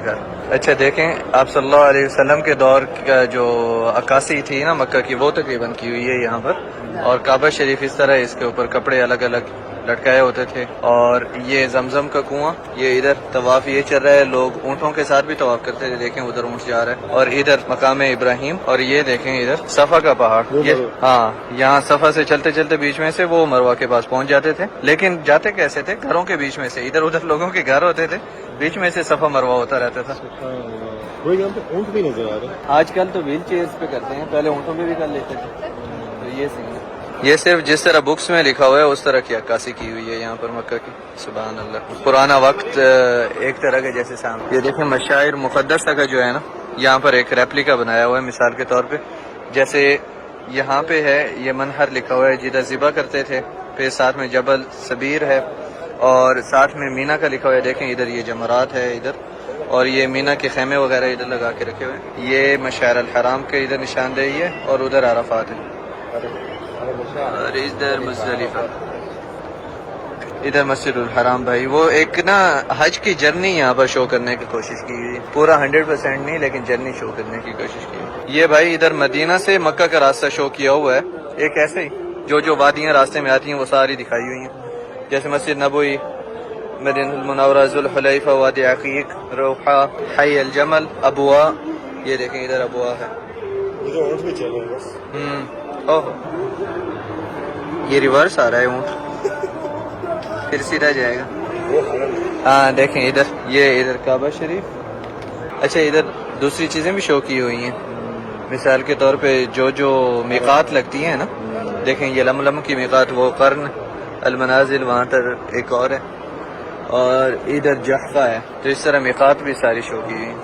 گھر. اچھا دیکھیں آپ صلی اللہ علیہ وسلم کے دور کا جو عکاسی تھی نا مکہ کی وہ تقریباً کی ہوئی ہے یہاں پر. اور کعبہ شریف اس طرح اس کے اوپر کپڑے الگ الگ لٹکائے ہوتے تھے. اور یہ زمزم کا کنواں، یہ ادھر طواف یہ چل رہا ہے، لوگ اونٹوں کے ساتھ بھی طواف کرتے تھے. دیکھیں ادھر اونٹ جا رہا ہے. اور ادھر مقام ابراہیم، اور یہ دیکھیں ادھر صفا کا پہاڑ. یہ ہاں یہاں صفا سے چلتے چلتے بیچ میں سے وہ مروہ کے پاس پہنچ جاتے تھے. لیکن جاتے کیسے تھے؟ گھروں کے بیچ میں سے، ادھر ادھر لوگوں کے گھر ہوتے تھے، بیچ میں سے صفا مروہ ہوتا رہتا تھا. کوئی یہاں پہ اونٹ بھی نظر آ رہا ہے. آج کل تو ویل چیئرز پہ کرتے ہیں، پہلے اونٹوں پہ بھی کر لیتے تھے. تو یہ سین ہے. یہ صرف جس طرح بکس میں لکھا ہوا ہے اس طرح کی عکاسی کی ہوئی ہے یہاں پر مکہ کی. سبحان اللہ. پرانا وقت ایک طرح کے جیسے سامنے. یہ دیکھیں مشاعر مقدسہ کا جو ہے نا، یہاں پر ایک ریپلیکا بنایا ہوا ہے مثال کے طور پہ. جیسے یہاں پہ ہے یہ منہر لکھا ہوا ہے جدھر ذبح کرتے تھے، پھر ساتھ میں جبل صبیر ہے، اور ساتھ میں مینا کا لکھا ہوا ہے. دیکھیں ادھر یہ جمرات ہے ادھر، اور یہ مینا کے خیمے وغیرہ ادھر لگا کے رکھے ہوئے ہیں. یہ مشعر الحرام کے ادھر نشاندہی ہے، اور ادھر عرفات ہے. اور ادھر مزدلفہ، ادھر مسجد الحرام. بھائی وہ ایک نا حج کی جرنی یہاں پر شو کرنے کی کوشش کی گئی، پورا 100% نہیں لیکن جرنی شو کرنے کی کوشش کی. یہ بھائی ادھر مدینہ سے مکہ کا راستہ شو کیا ہوا ہے. ایک ایسے ہی جو وادیاں راستے میں آتی ہیں وہ ساری دکھائی ہوئی ہیں، جیسے مسجد نبوی، مدینہ المنورہ، ذوالحلیفہ، وادی عقیق، روحہ، حی الجمل، ابواء. یہ دیکھیں ادھر ابواء ہے. ادھر اونٹ بھی چل رہے ہیں بس. اوہ یہ ریورس آ رہا ہے اونٹ، پھر سیدھا جائے گا. ہاں دیکھیں ادھر، یہ ادھر کعبہ شریف. اچھا ادھر دوسری چیزیں بھی شو کی ہوئی ہیں، مثال کے طور پہ جو میقات لگتی ہیں نا. دیکھیں یہ لملم کی میقات، وہ قرن المنازل وہاں تر ایک اور ہے، اور ادھر جحفہ ہے. تو اس طرح میقات بھی ساری شو کی ہوئی ہیں.